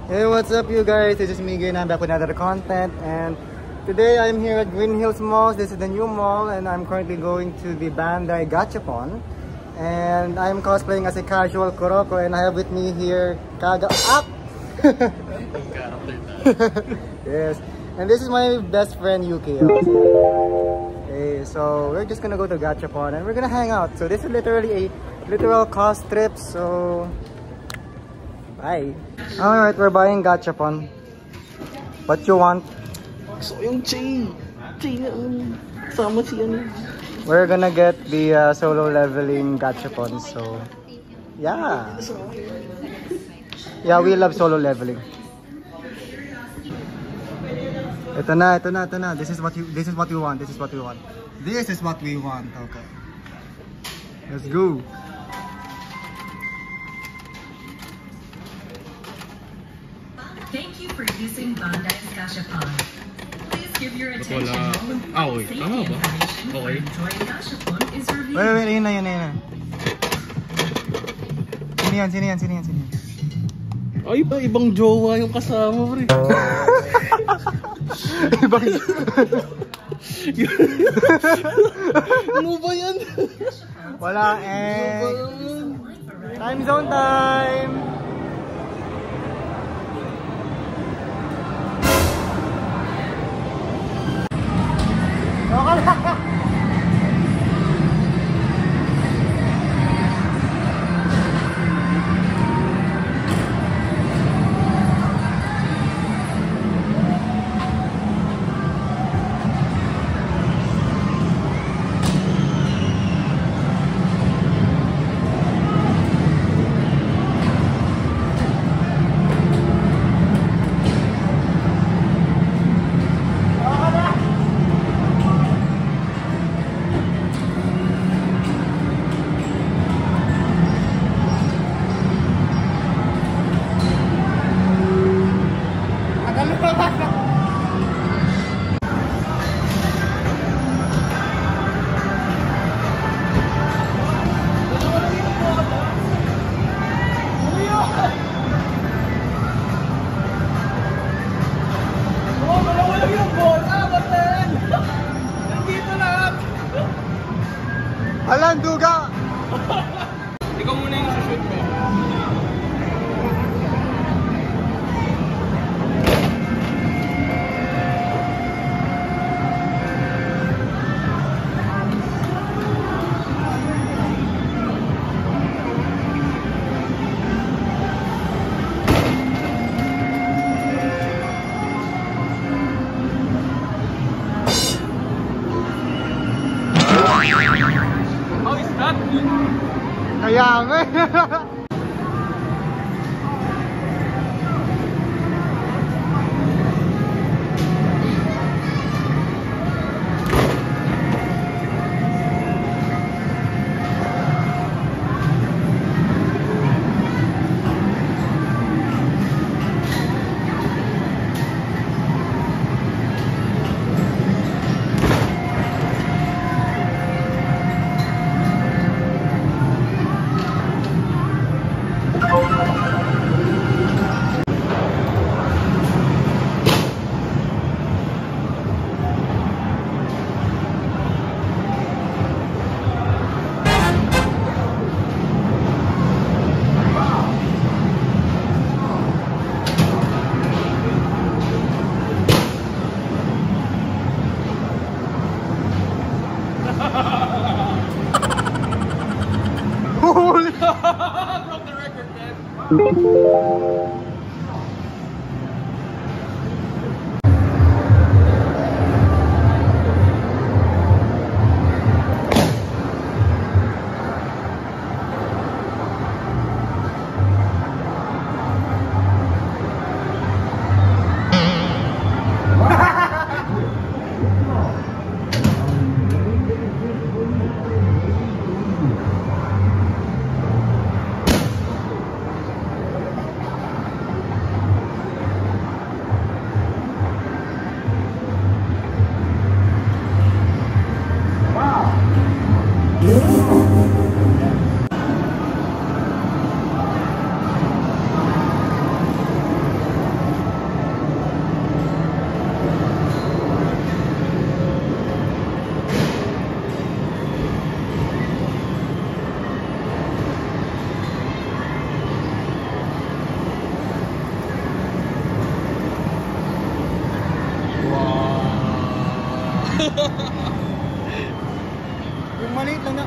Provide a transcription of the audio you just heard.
Hey, what's up you guys? This is Miguel and I'm back with another content, and today I'm here at Green Hills Mall. This is the new mall and I'm currently going to the Bandai Gachapon, and I'm cosplaying as a casual Kuroko, and I have with me here Kaga Up. Yes, and this is my best friend Yuki. Okay, so we're just gonna go to Gachapon and we're gonna hang out. So this is literally a literal cost trip, so bye. Alright, we're buying Gachapon. What you want? So yung chain sama si ano. We're gonna get the solo leveling Gachapon, so yeah. Yeah, we love solo leveling. Ito na. This is what we want. This is what we want. Okay. Let's go. Thank you for using Bandai's Gachapon. Please give your attention Wala. when Wait. Tama ba? Okay. Enjoying Gachapon is reviewed. Wait, yun na. Sino yan? Ay, ibang jowa yung kasama, pre. Ano ba yan? Wala Time zone time! Alan, duga! Ikaw muna yung sushoot ko. How is that? Kaya nga. Holy! Broke the record, man. maliit lang na.